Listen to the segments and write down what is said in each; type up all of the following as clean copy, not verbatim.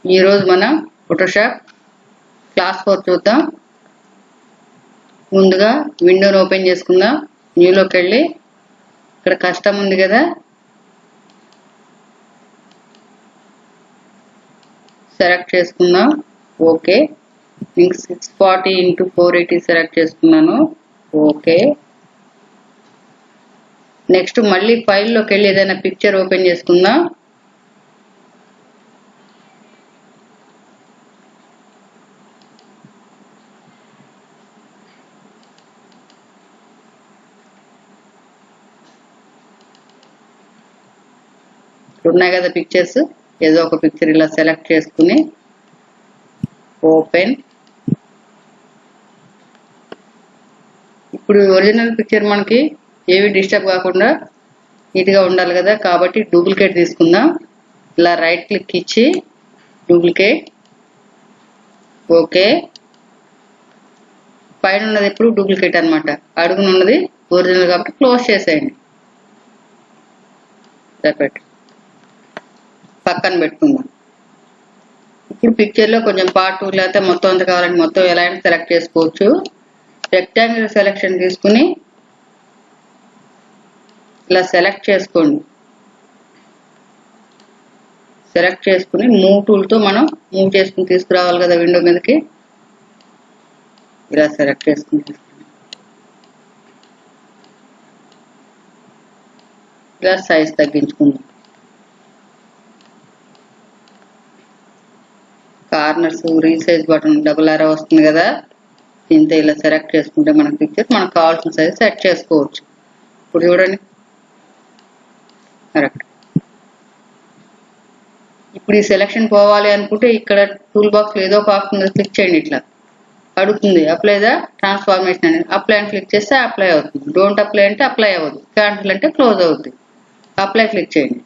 ఈరోజు మనం Photoshop class 4 చూద్దాం. ముందుగా విండోని ఓపెన్ చేసుకుందాం. న్యూలోకి వెళ్ళి ఇక్కడ కస్టమ్ ఉంది కదా, సెలెక్ట్ చేసుకుందాం. ఓకే. నేను 640x480 సెలెక్ట్ చేసుకున్నాను. ఓకే. నెక్స్ట్ మళ్ళీ ఫైల్లోకి వెళ్ళి ఏదైనా పిక్చర్ ఓపెన్ చేసుకుందాం. ఉన్నాయి కదా పిక్చర్స్, ఏదో ఒక పిక్చర్ ఇలా సెలెక్ట్ చేసుకుని ఓపెన్. ఇప్పుడు ఒరిజినల్ పిక్చర్ మనకి ఏవి డిస్టర్బ్ కాకుండా నీట్గా ఉండాలి కదా, కాబట్టి డూప్లికేట్ తీసుకుందాం. ఇలా రైట్ క్లిక్ ఇచ్చి డూప్లికేట్. ఓకే. పైన ఉన్నది ఎప్పుడు డూప్లికేట్ అనమాట, అడుగున ఉన్నది ఒరిజినల్ కాబట్టి క్లోజ్ చేసేయండి. పక్కన పెట్టుకుందాం. ఇప్పుడు పిక్చర్లో కొంచెం పార్ట్ 2 లేకపోతే మొత్తం అంత కావాలంటే మొత్తం ఎలా అయినా సెలెక్ట్ చేసుకోవచ్చు. రెక్టాంగిల్ సెలెక్షన్ తీసుకుని ఇలా సెలెక్ట్ చేసుకోండి. సెలెక్ట్ చేసుకుని మూవ్ టూల్తో మనం మూవ్ చేసుకుని తీసుకురావాలి కదా విండో మీదకి. ఇలా సెలెక్ట్ చేసుకుని ఇలా సైజ్ తగ్గించుకుందాం. Corners resize button double arrow వస్తుంది కదా, దీంతో ఇలా సెలెక్ట్ చేసుకుంటే మన పిక్చర్ మనకు కావాల్సిన సైజ్ సెట్ చేసుకోవచ్చు. ఇప్పుడు చూడండి కరెక్ట్. ఇప్పుడు ఈ సెలెక్షన్ పోవాలి అనుకుంటే ఇక్కడ టూల్ బాక్స్ ఏదో ఒక ఆప్షన్ క్లిక్ చేయండి. ఇట్లా అడుగుతుంది అప్లై ద ట్రాన్స్ఫార్మేషన్ అని. అప్లై అని క్లిక్ చేస్తే అప్లై అవుతుంది. డోంట్ అప్లై అంటే అప్లై అవ్వదు. క్యాన్సిల్ అంటే క్లోజ్ అవుతుంది. అప్లై క్లిక్ చేయండి.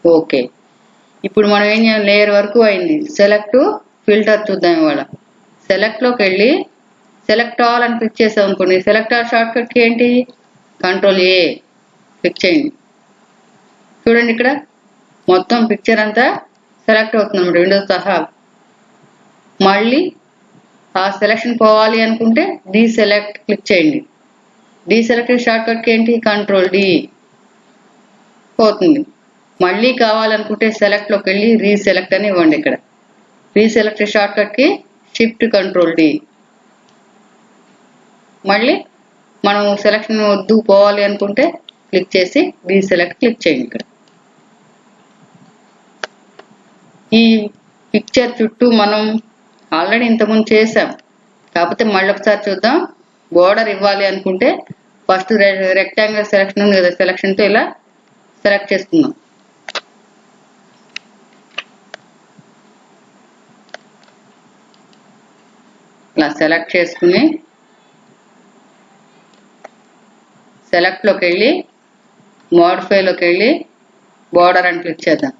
ఓకే. ఇప్పుడు మనం ఏం చేయాలి, లేయర్ వరకు అయింది. సెలెక్ట్ ఫిల్టర్ చూద్దాం ఇవాళ. సెలెక్ట్లోకి వెళ్ళి సెలెక్ట్ ఆల్ అని క్లిక్ చేసాం అనుకోండి. సెలెక్ట్ ఆల్ షార్ట్ కట్కి ఏంటి, కంట్రోల్ ఏ క్లిక్ చేయండి. చూడండి ఇక్కడ మొత్తం పిక్చర్ అంతా సెలెక్ట్ అవుతుంది అన్నమాట విండోస్ సహా. మళ్ళీ ఆ సెలెక్షన్ పోవాలి అనుకుంటే డీసెలెక్ట్ క్లిక్ చేయండి. డీసెలెక్ట్ షార్ట్ కట్కి ఏంటి, కంట్రోల్ డి పోతుంది. మళ్ళీ కావాలనుకుంటే సెలెక్ట్లోకి వెళ్ళి రీసెలెక్ట్ అని ఇవ్వండి. ఇక్కడ రీసెలెక్ట్ షార్ట్ కట్కి షిఫ్ట్ కంట్రోల్ డి. మళ్ళీ మనం సెలెక్షన్ వద్దు పోవాలి అనుకుంటే క్లిక్ చేసి డీసెలెక్ట్ క్లిక్ చేయండి. ఇక్కడ ఈ పిక్చర్ చుట్టూ మనం ఆల్రెడీ ఇంతకుముందు చేసాం, కాకపోతే మళ్ళీ ఒకసారి చూద్దాం. బోర్డర్ ఇవ్వాలి అనుకుంటే ఫస్ట్ రెక్టాంగిల్ సెలెక్షన్ ఉంది కదా, సెలెక్షన్తో ఇలా సెలెక్ట్ చేసుకుందాం. ఇలా సెలెక్ట్ చేసుకుని సెలెక్ట్లోకి వెళ్ళి మోడిఫైలోకి వెళ్ళి బోర్డర్ అని క్లిక్ చేద్దాం.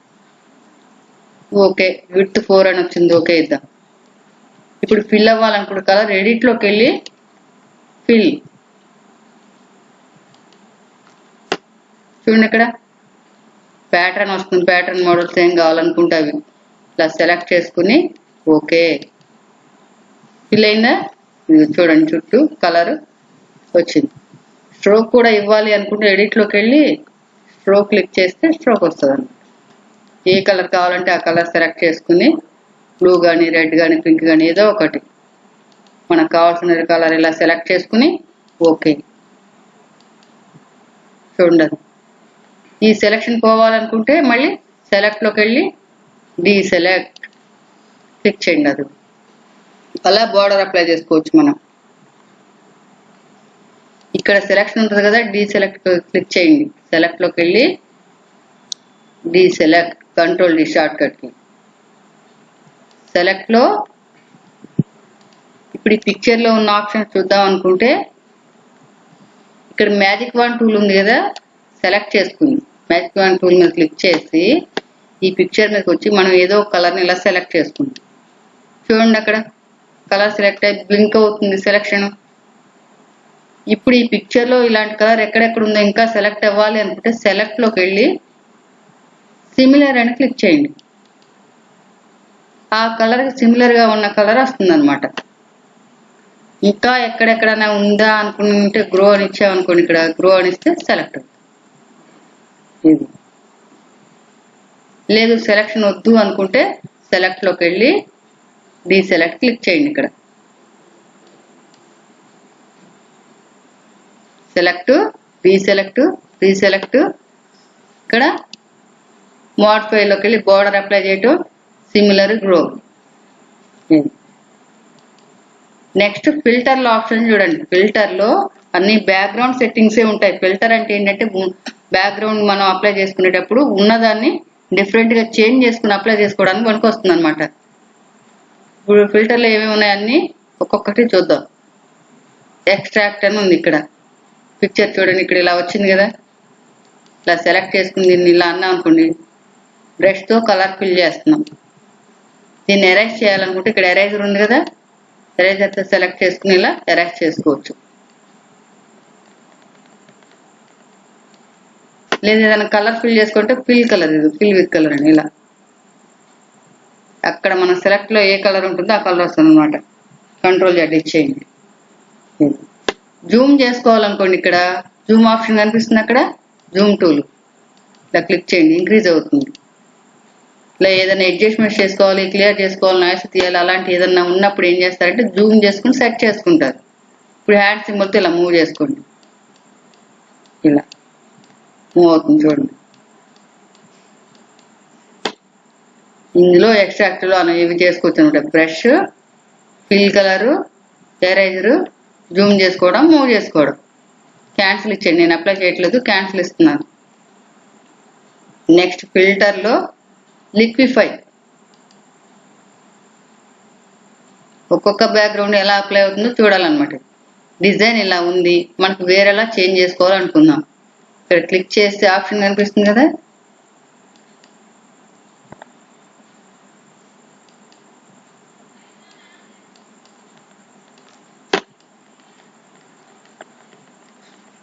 ఓకే. విడ్త్ 4 అని వచ్చింది. ఓకే ఇద్దాం. ఇప్పుడు ఫిల్ అవ్వాలనుకుంటే కలర్ ఎడిట్లోకి వెళ్ళి ఫిల్. చూడండి ఇక్కడ ప్యాటర్న్ వస్తుంది. ప్యాటర్న్ మోడల్స్ ఏం కావాలనుకుంటే అవి ఇలా సెలెక్ట్ చేసుకుని ఓకే. ఫిల్ అయిందా, చూడండి చుట్టూ కలర్ వచ్చింది. స్ట్రోక్ కూడా ఇవ్వాలి అనుకుంటే ఎడిట్లోకి వెళ్ళి స్ట్రోక్ క్లిక్ చేస్తే స్ట్రోక్ వస్తుంది అన్నమాట. ఏ కలర్ కావాలంటే ఆ కలర్ సెలెక్ట్ చేసుకుని బ్లూ కానీ రెడ్ కానీ పింక్ కానీ ఏదో ఒకటి మనకు కావాల్సిన కలర్ ఇలా సెలెక్ట్ చేసుకుని ఓకే. చూడండి ఈ సెలెక్షన్ పోవాలనుకుంటే మళ్ళీ సెలెక్ట్లోకి వెళ్ళి డీసెలెక్ట్ క్లిక్ చేయండి. అది అలా బోర్డర్ అప్లై చేసుకోవచ్చు మనం. ఇక్కడ సెలెక్షన్ ఉంటుంది కదా, డీసెలెక్ట్ క్లిక్ చేయండి. సెలెక్ట్లోకి వెళ్ళి డీసెలెక్ట్ కంట్రోల్ డి షార్ట్ కట్కి. సెలెక్ట్లో ఇప్పుడు ఈ పిక్చర్లో ఉన్న ఆప్షన్ చూద్దాం అనుకుంటే ఇక్కడ మ్యాజిక్ వన్ టూల్ ఉంది కదా, సెలెక్ట్ చేసుకుంది. మ్యాజిక్ వన్ టూల్ మీద క్లిక్ చేసి ఈ పిక్చర్ మీదకి వచ్చి మనం ఏదో ఒక కలర్ని ఇలా సెలెక్ట్ చేసుకుంటాం. చూడండి అక్కడ కలర్ సెలెక్ట్ అయ్యి బ్లింక్ అవుతుంది సెలెక్షన్. ఇప్పుడు ఈ పిక్చర్లో ఇలాంటి కలర్ ఎక్కడెక్కడ ఉందో ఇంకా సెలెక్ట్ అవ్వాలి అనుకుంటే సెలెక్ట్లోకి వెళ్ళి సిమిలర్ అని క్లిక్ చేయండి. ఆ కలర్కి సిమిలర్గా ఉన్న కలర్ వస్తుంది అనమాట. ఇంకా ఎక్కడెక్కడైనా ఉందా అనుకుంటే గ్రో అని ఇచ్చామనుకోండి, ఇక్కడ గ్రో అని ఇస్తే సెలెక్ట్ ఇది. లేదు సెలెక్షన్ వద్దు అనుకుంటే సెలెక్ట్లోకి వెళ్ళి డీసెలెక్ట్ క్లిక్ చేయండి. ఇక్కడ సెలెక్ట్, డీసెలెక్ట్, డీసెలెక్ట్, ఇక్కడ మోడిఫైలోకి వెళ్ళి బోర్డర్ అప్లై చేయటం, సిమిలర్ గ్రో. నెక్స్ట్ ఫిల్టర్లో ఆప్షన్ చూడండి. ఫిల్టర్లో అన్ని బ్యాక్గ్రౌండ్ సెట్టింగ్సే ఉంటాయి. ఫిల్టర్ అంటే ఏంటంటే బ్యాక్గ్రౌండ్ మనం అప్లై చేసుకునేటప్పుడు ఉన్నదాన్ని డిఫరెంట్గా చేంజ్ చేసుకుని అప్లై చేసుకోవడానికి మనకు వస్తుంది అనమాట. ఇప్పుడు ఫిల్టర్లో ఏమేమి ఉన్నాయన్నీ ఒక్కొక్కటి చూద్దాం. ఎక్స్ట్రాక్ట్ అని ఉంది. ఇక్కడ పిక్చర్ చూడండి, ఇక్కడ ఇలా వచ్చింది కదా. ఇలా సెలెక్ట్ చేసుకుని దీన్ని ఇలా అన్నాం అనుకోండి, బ్రష్తో కలర్ ఫిల్ చేస్తున్నాం. దీన్ని ఎరేజ్ చేయాలనుకుంటే ఇక్కడ ఎరేజర్ ఉంది కదా, ఎరేజర్తో సెలెక్ట్ చేసుకుని ఇలా ఎరేజ్ చేసుకోవచ్చు. లేదు ఏదైనా కలర్ ఫిల్ చేసుకుంటే ఫిల్ కలర్, ఇది ఫిల్ విత్ కలర్ అని ఇలా అక్కడ మన సెలెక్ట్లో ఏ కలర్ ఉంటుందో ఆ కలర్ వస్తుంది అనమాట. కంట్రోల్ Z ఇచ్చేయండి. జూమ్ చేసుకోవాలనుకోండి, ఇక్కడ జూమ్ ఆప్షన్ కనిపిస్తుంది. అక్కడ జూమ్ టూల్ ఇలా క్లిక్ చేయండి, ఇంక్రీజ్ అవుతుంది. ఇలా ఏదైనా అడ్జస్ట్మెంట్ చేసుకోవాలి, క్లియర్ చేసుకోవాలి, నాయిస్ తీయాలి, అలాంటి ఏదన్నా ఉన్నప్పుడు ఏం చేస్తారంటే జూమ్ చేసుకుని సెట్ చేసుకుంటారు. ఇప్పుడు హ్యాండ్ సింబల్తో ఇలా మూవ్ చేసుకోండి, ఇలా మూవ్ అవుతుంది చూడండి. ఇందులో ఎక్స్ట్రాక్ట్లో ఇవి చేసుకోవచ్చు అనమాట. Brush, fill colour, eraser, zoom చేసుకోవడం, మూవ్ చేసుకోవడం. క్యాన్సిల్ ఇచ్చేయండి, నేను అప్లై చేయట్లేదు, క్యాన్సిల్ ఇస్తున్నాను. నెక్స్ట్ ఫిల్టర్లో లిక్విఫై. ఒక్కొక్క బ్యాక్గ్రౌండ్ ఎలా అప్లై అవుతుందో చూడాలన్నమాట. డిజైన్ ఇలా ఉంది, మనకు వేరేలా చేంజ్ చేసుకోవాలనుకుందాం. ఇక్కడ క్లిక్ చేస్తే ఆప్షన్ కనిపిస్తుంది కదా,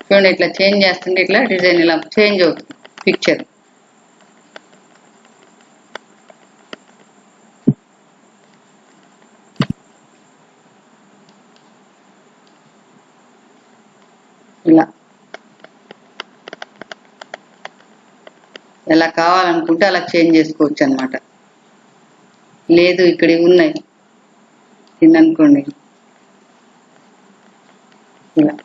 చూడండి ఇట్లా చేంజ్ చేస్తుంటే ఇట్లా డిజైన్ ఇలా చేంజ్ అవుతుంది పిక్చర్. ఇలా ఎలా కావాలనుకుంటే అలా చేంజ్ చేసుకోవచ్చు అనమాట. లేదు ఇక్కడ ఇవి ఉన్నాయి తిన్ననుకోండి, ఇలా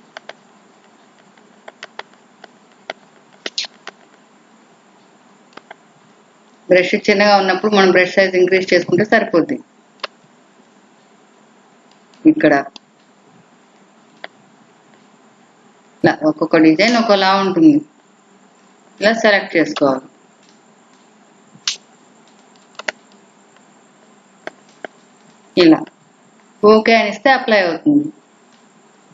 బ్రష్ చిన్నగా ఉన్నప్పుడు మనం బ్రష్ సైజ్ ఇంక్రీజ్ చేసుకుంటే సరిపోద్ది. ఇక్కడ ఇలా ఒక్కొక్క డిజైన్ ఒకలా ఉంటుంది, ఇలా సెలెక్ట్ చేసుకోవాలి. ఇలా ఓకే అని ఇస్తే అప్లై అవుతుంది.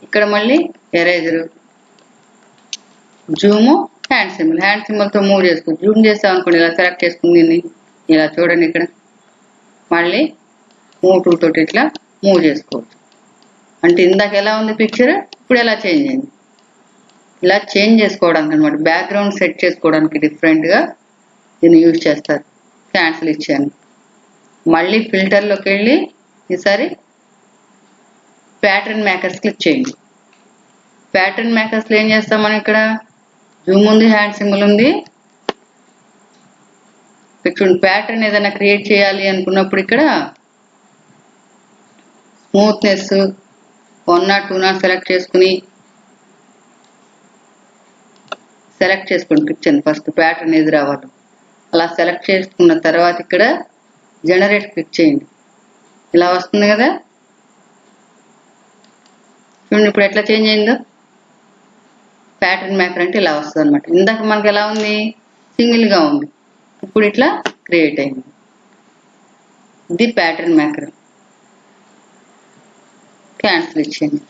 ఇక్కడ మళ్ళీ ఎరేజరు, జూము, హ్యాండ్ సింబల్తో మూవ్ చేసుకోవచ్చు. జూమ్ చేస్తాం అనుకోండి, ఇలా సెలెక్ట్ చేసుకుని దీన్ని ఇలా చూడండి. ఇక్కడ మళ్ళీ మూవ్ టూల్ తోటి ఇట్లా మూవ్ చేసుకోవచ్చు. అంటే ఇందాక ఎలా ఉంది పిక్చర్, ఇప్పుడు ఎలా చేంజ్ అయింది. ఇలా చేంజ్ చేసుకోవడానికి అనమాట, బ్యాక్గ్రౌండ్ సెట్ చేసుకోవడానికి డిఫరెంట్గా దీన్ని యూజ్ చేస్తారు. క్యాన్సిల్ ఇచ్చాను. మళ్ళీ ఫిల్టర్లోకి వెళ్ళి ఈసారి ప్యాటర్న్ మేకర్స్ క్లిక్ చేయండి. ప్యాటర్న్ మేకర్స్లో ఏం చేస్తాం మనం, ఇక్కడ జూమ్ ఉంది, హ్యాండ్ సింబల్ ఉంది. చూడండి ప్యాటర్న్ ఏదైనా క్రియేట్ చేయాలి అనుకున్నప్పుడు ఇక్కడ స్మూత్నెస్ 1 or 2 సెలెక్ట్ చేసుకోండి. పిక్చర్ ఫస్ట్ ప్యాటర్న్ ఏది రావాలి అలా సెలెక్ట్ చేసుకున్న తర్వాత ఇక్కడ జనరేట్ క్లిక్ చేయండి. ఇలా వస్తుంది కదా, చూడండి ఇప్పుడు ఎట్లా చేంజ్ అయిందో. ప్యాటర్న్ మేకర్ అంటే ఇలా వస్తుంది అనమాట. ఇందాక మనకి ఎలా ఉంది, సింగిల్గా ఉంది, ఇప్పుడు ఇట్లా క్రియేట్ అయింది. ఇది ప్యాటర్న్ మేకర్. క్యాన్సిల్ ఇచ్చేయండి.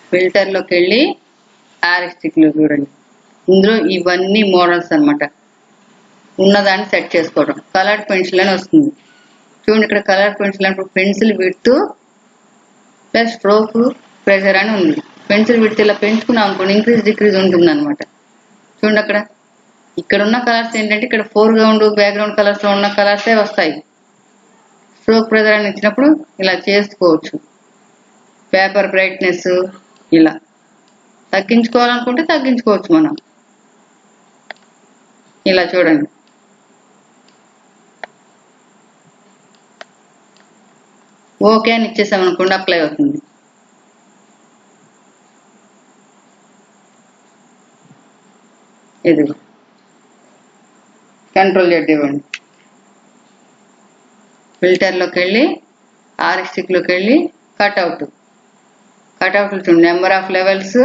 ఫిల్టర్లోకి వెళ్ళి ఆరిస్టిక్లో చూడండి, ఇందులో ఇవన్నీ మోడల్స్ అనమాట. ఉన్నదాన్ని సెట్ చేసుకోవడం. కలర్డ్ పెన్సిల్ అని వస్తుంది చూడండి. ఇక్కడ కలర్డ్ పెన్సిల్ అంటే pencil width plus stroke pressure అని ఉంది. పెన్సిల్ విడ్త్ ఇలా పెంచుకున్నాం అనుకోండి, ఇంక్రీజ్ డిక్రీజ్ ఉంటుంది అనమాట. చూడండి అక్కడ ఇక్కడ ఉన్న కలర్స్ ఏంటంటే ఇక్కడ బ్యాక్గ్రౌండ్ కలర్స్ లో ఉన్న కలర్సే వస్తాయి. స్ట్రోక్ ప్రెజర్ అని ఇచ్చినప్పుడు ఇలా చేసుకోవచ్చు. పేపర్ బ్రైట్నెస్ ఇలా తగ్గించుకోవాలనుకుంటే తగ్గించుకోవచ్చు మనం. ఇలా చూడండి. ఓకే అని ఇచ్చేసామనుకోండి అప్లై అవుతుంది. ఇది కంట్రోల్ Z ఇవ్వండి. ఫిల్టర్లోకి వెళ్ళి ఆర్ఎస్టిక్లోకి వెళ్ళి కట్అవుట్లు చూడండి. నెంబర్ ఆఫ్ లెవెల్స్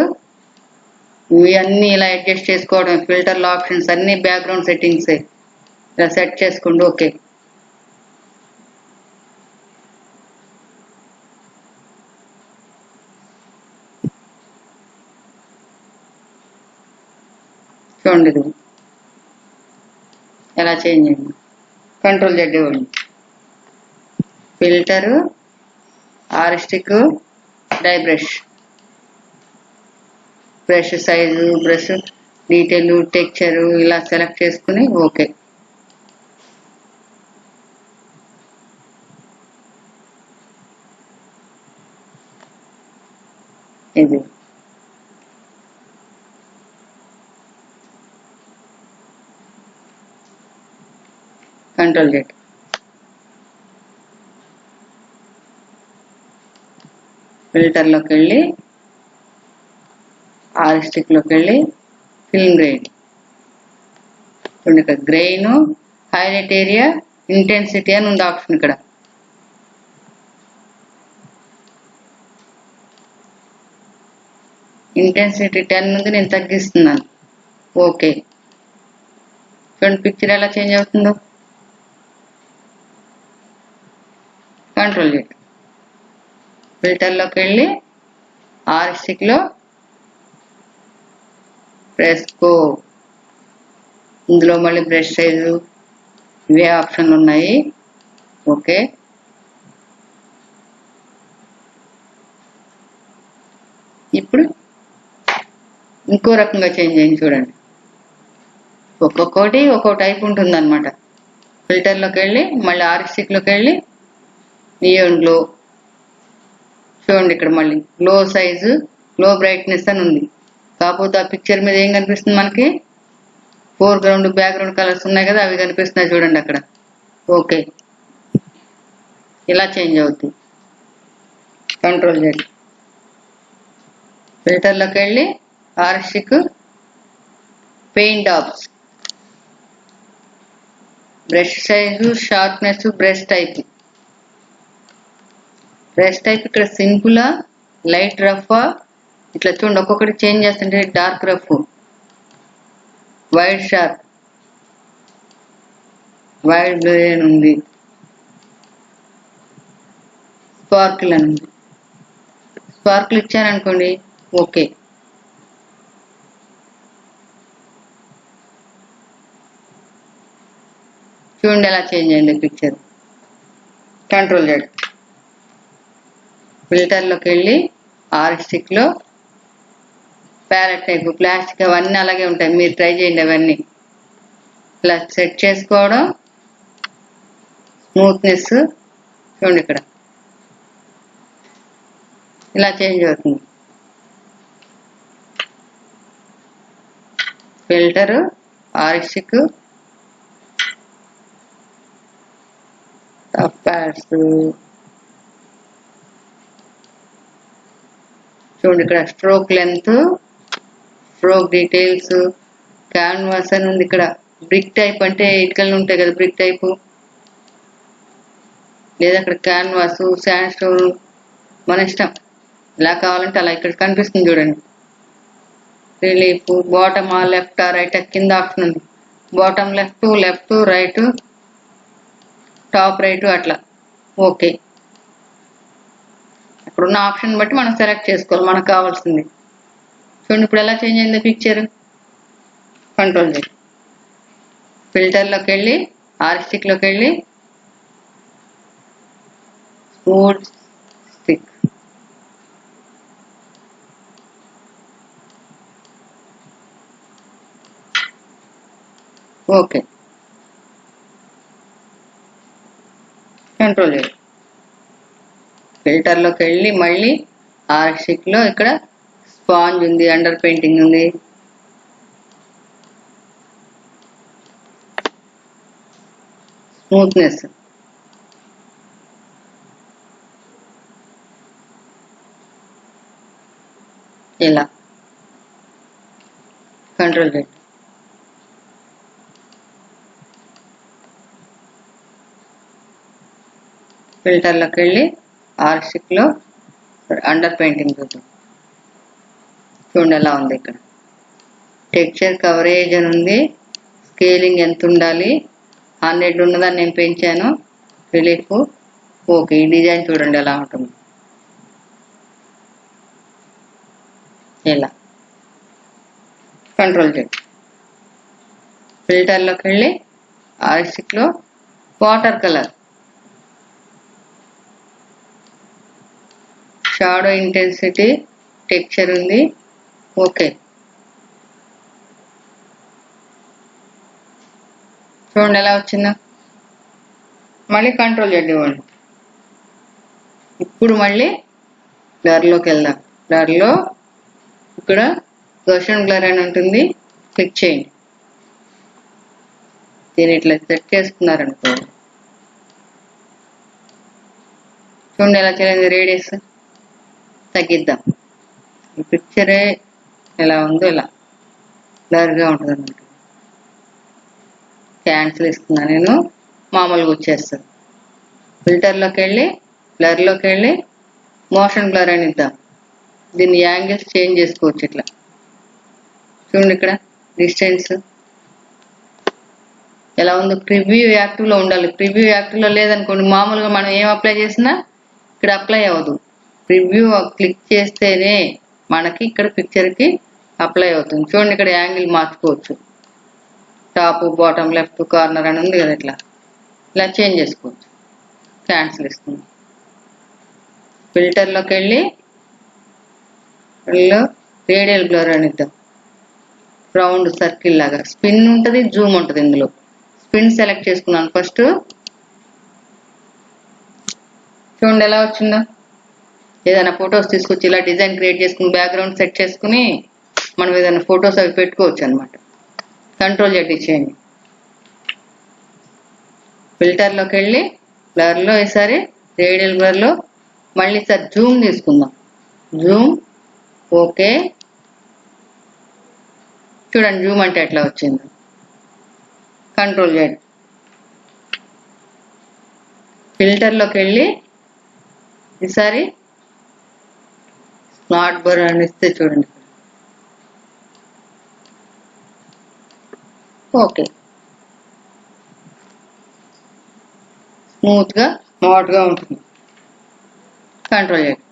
ఇవన్నీ ఇలా అడ్జస్ట్ చేసుకోవడం. ఫిల్టర్లో ఆప్షన్స్ అన్ని బ్యాక్గ్రౌండ్ సెట్టింగ్స్ ఇలా సెట్ చేసుకోండి. ఓకే. చూడండి ఇది ఎలా చేంజ్ అయింది. కంట్రోల్ Z ఇవ్వండి. Filter, artistic, dry brush size, brush detail, texture ఇలా సెలెక్ట్ చేసుకుని ఓకే. ఇది కంట్రోల్ Z. ఫిల్టర్లోకి వెళ్ళి ఆర్ఎస్టిక్లోకి వెళ్ళి ఫిల్మ్ గ్రెయిన్ చూడండి. ఇక్కడ గ్రెయిన్, హైలైట్ ఏరియా, ఇంటెన్సిటీ అని ఉంది ఆప్షన్. ఇక్కడ ఇంటెన్సిటీ 10 ఉంది, నేను తగ్గిస్తున్నాను. ఓకే. చూడండి పిక్చర్ ఎలా చేంజ్ అవుతుందో. Control Z. ఫిల్టర్లోకి వెళ్ళి ఆర్ఎస్టిక్లో ఫ్రెస్కో, ఇందులో మళ్ళీ బ్రష్ సైజు ఇవే ఆప్షన్లు ఉన్నాయి. ఓకే. ఇప్పుడు ఇంకో రకంగా చేంజ్ అయింది చూడండి. ఒక్కొక్కటి ఒక్కో టైప్ ఉంటుంది అనమాట. ఫిల్టర్లోకి వెళ్ళి మళ్ళీ ఆర్ఎస్టిక్లోకి వెళ్ళి నియోన్ గ్లో చూడండి. ఇక్కడ మళ్ళీ లో సైజు, లో బ్రైట్నెస్ అని ఉంది. కాకపోతే ఆ పిక్చర్ మీద ఏం కనిపిస్తుంది మనకి? ఫోర్గ్రౌండ్, బ్యాక్గ్రౌండ్ కలర్స్ ఉన్నాయి కదా, అవి కనిపిస్తున్నాయి చూడండి అక్కడ. ఓకే. ఇలా చేంజ్ అవుతుంది. Control Z. ఫిల్టర్లోకి వెళ్ళి artistic, paint daubs, brush size, sharpness, brush type ఇక్కడ సింపులా, లైట్ రఫా ఇట్లా చూడండి. ఒక్కొక్కటి చేంజ్ చేస్తుంటే dark rough, wide sharp, wide blue అని ఉంది, స్పార్కిల్ అని ఉంది. స్పార్కిల్ ఇచ్చాననుకోండి ఓకే. చూడండి ఎలా చేంజ్ అయింది పిక్చర్. Control Z. ఫిల్టర్లోకి వెళ్ళి ఆర్ఎస్టిక్లో ప్యాలెట్ టైప్, ప్లాస్టిక్ అవన్నీ అలాగే ఉంటాయి. మీరు ట్రై చేయండి అవన్నీ. ఇలా సెట్ చేసుకోవడం, స్మూత్నెస్ చూడండి ఇక్కడ ఇలా చేంజ్ అవుతుంది. ఫిల్టరు, ఆర్ఎస్టిక్, టఫ్ ప్యాడ్స్ చూడండి. ఇక్కడ stroke length, stroke details, canvas అని ఉంది. ఇక్కడ బ్రిక్ టైప్ అంటే ఇటుకలు ఉంటాయి కదా, బ్రిక్ టైపు, లేదా అక్కడ క్యాన్వాస్, శాండ్ స్టోన్, మన ఇష్టం. ఎలా కావాలంటే అలా. ఇక్కడ కనిపిస్తుంది చూడండి. రిలీఫ్, బాటమ్ లెఫ్ట్ రైట్, కింద ఆప్షన్ ఉంది. Bottom left right, top right అట్లా. ఓకే. ఇప్పుడున్న ఆప్షన్ బట్టి మనం సెలెక్ట్ చేసుకోవాలి మనకు కావాల్సింది. చూడండి ఇప్పుడు ఎలా చేంజ్ అయింది పిక్చర్. Control Z. ఫిల్టర్లోకి వెళ్ళి ఆర్ఎస్టిక్లోకి వెళ్ళి స్మూత్ స్టిక్, ఓకే, కంట్రోల్ చేయండి. ఫిల్టర్లోకి వెళ్ళి మళ్ళీ ఆర్షిక్లో ఇక్కడ స్పాంజ్ ఉంది, అండర్ పెయింటింగ్ ఉంది, స్మూత్నెస్, ఇలా కంట్రోల్ చేయండి. ఫిల్టర్లోకి వెళ్ళి ఆర్షిక్లో అండర్ పెయింటింగ్ చూద్దాం. చూడండి ఎలా ఉంది. ఇక్కడ టెక్స్చర్ కవరేజ్ అని ఉంది, స్కేలింగ్ ఎంత ఉండాలి, 100 ఉన్నదని నేను పెంచాను, రిలీఫ్ ఓకే. ఈ డిజైన్ చూడండి ఎలా ఉంటుంది. ఇలా కంట్రోల్ చేయండి. ఫిల్టర్లోకి వెళ్ళి ఆర్షిక్లో water colour, shadow intensity, texture ఉంది, ఓకే. చూడండి ఎలా వచ్చిందో. మళ్ళీ కంట్రోల్ చేయండి. ఇప్పుడు మళ్ళీ బ్లర్లోకి వెళ్దాం. బ్లర్లో ఇక్కడ గౌసియన్ బ్లర్ అని ఉంటుంది, క్లిక్ చేయండి. దీన్ని ఇట్లా సెట్ చేసుకున్నారనుకో, చూడండి ఎలా చేయాలి. రేడియస్ తగ్గిద్దాం. ఈ పిక్చరే ఎలా ఉందో ఇలా బ్లర్గా ఉంటుంది అన్నమాట. క్యాన్సిల్ ఇస్తున్నా నేను, మామూలుగా వచ్చేస్తుంది. ఫిల్టర్లోకి వెళ్ళి బ్లర్లోకి వెళ్ళి మోషన్ బ్లర్ అని ఇద్దాం. దీన్ని యాంగిల్స్ చేంజ్ చేసుకోవచ్చు ఇట్లా. చూడండి ఇక్కడ డిస్టెన్స్ ఎలా ఉందో. ప్రివ్యూ యాక్టివ్లో ఉండాలి. ప్రివ్యూ యాక్టివ్లో లేదనుకోండి, మామూలుగా మనం ఏం అప్లై చేసినా ఇక్కడ అప్లై అవ్వదు. ప్రివ్యూ క్లిక్ చేస్తేనే మనకి ఇక్కడ పిక్చర్కి అప్లై అవుతుంది. చూడండి ఇక్కడ యాంగిల్ మార్చుకోవచ్చు. టాప్, బాటమ్, లెఫ్ట్, కార్నర్ అని ఉంది కదా, ఇలా చేంజ్ చేసుకోవచ్చు. క్యాన్సిల్ ఇస్తుంది. ఫిల్టర్లోకి వెళ్ళి రేడియల్ బ్లర్ అని ఇద్దాం. రౌండ్ సర్కిల్ లాగా స్పిన్ ఉంటుంది, జూమ్ ఉంటుంది. ఇందులో స్పిన్ సెలెక్ట్ చేసుకున్నాను ఫస్ట్. చూడండి ఎలా వచ్చిందో. ఏదైనా ఫొటోస్ తీసుకొచ్చి ఇలా డిజైన్ క్రియేట్ చేసుకుని బ్యాక్గ్రౌండ్ సెట్ చేసుకుని మనం ఏదైనా ఫొటోస్ అవి పెట్టుకోవచ్చు అనమాట. కంట్రోల్ జెడ్ ఇచ్చేయండి. ఫిల్టర్లోకి వెళ్ళి బ్లర్లో ఈసారి రేడియల్ బ్లర్లో మళ్ళీ ఈసారి జూమ్ తీసుకుందాం. Zoom okay. చూడండి జూమ్ అంటే ఎట్లా వచ్చింది. Control Z. ఫిల్టర్లోకి వెళ్ళి ఈసారి స్మార్ట్ బర్ అని ఇస్తే చూడండి. ఓకే, స్మూత్గా స్మార్ట్గా ఉంటుంది. కంట్రోల్ చేయండి.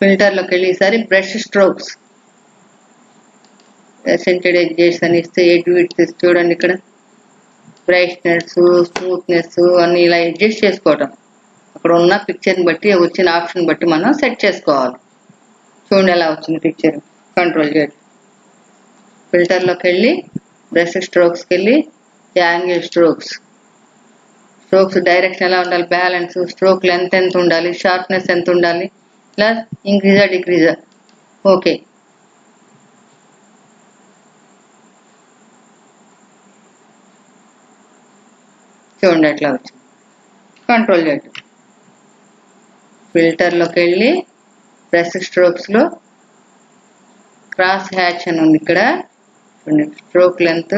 ఫిల్టర్లోకి వెళ్ళి ఈసారి బ్రష్ స్ట్రోక్స్, సెంటెడ్ ఎడ్జెస్ అని ఇస్తే ఎడ్ విడ్త్ చూడండి. ఇక్కడ బ్రైట్నెస్, స్మూత్నెస్ అన్ని ఇలా అడ్జస్ట్ చేసుకోవటం. అక్కడ ఉన్న పిక్చర్ని బట్టి, వచ్చిన ఆప్షన్ బట్టి మనం సెట్ చేసుకోవాలి. చూడండి ఎలా వచ్చింది పిక్చర్. కంట్రోల్ చేయండి. ఫిల్టర్లోకి వెళ్ళి బ్రష్ స్ట్రోక్స్కి వెళ్ళి యాంగిల్ స్ట్రోక్స్, స్ట్రోక్స్ డైరెక్షన్ ఎలా ఉండాలి, బ్యాలెన్స్, స్ట్రోక్ లెంత్ ఎంత ఉండాలి, షార్ప్నెస్ ఎంత ఉండాలి, ఇలా ఇంక్రీజా డిక్రీజా. ఓకే. చూడండి ఎట్లా వచ్చింది. కంట్రోల్ చేయండి. ఫిల్టర్లోకి వెళ్ళి బ్రష్ స్ట్రోక్స్లో క్రాస్ హ్యాచ్ అని ఉంది. ఇక్కడ చూడండి స్ట్రోక్ లెంత్,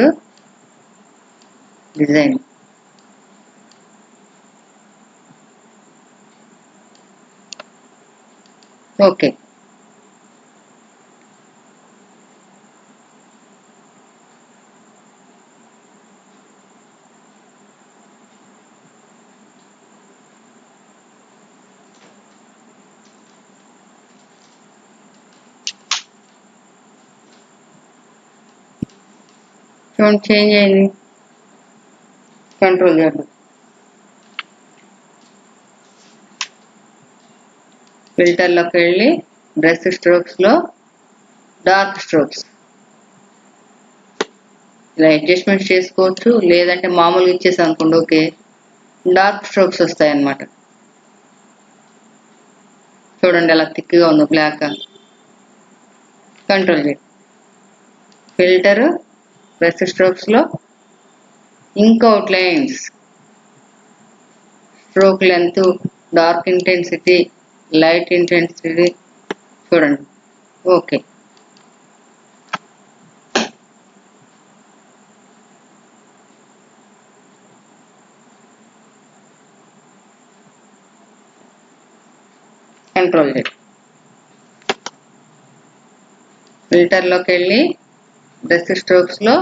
డిజైన్. ఓకే. చూడండి చేంజ్ అయింది. కంట్రోల్ చేయండి. ఫిల్టర్లోకి వెళ్ళి బ్రష్ స్ట్రోక్స్లో డార్క్ స్ట్రోక్స్, ఇలా అడ్జస్ట్మెంట్ చేసుకోవచ్చు, లేదంటే మామూలుగా ఇచ్చేసాం అనుకోండి ఓకే డార్క్ స్ట్రోక్స్ వస్తాయి అన్నమాట. చూడండి ఎలా థిక్గా ఉందో బ్లాక్. కంట్రోల్ చేయండి. ఫిల్టర్, బ్రష్ స్ట్రోక్స్ లో ink outlines, stroke length, dark intensity, light intensity చూడండి. ఓకే కంట్రోల్ చేయండి. ఫిల్టర్లోకి వెళ్ళి బ్రష్ స్ట్రోక్స్ లో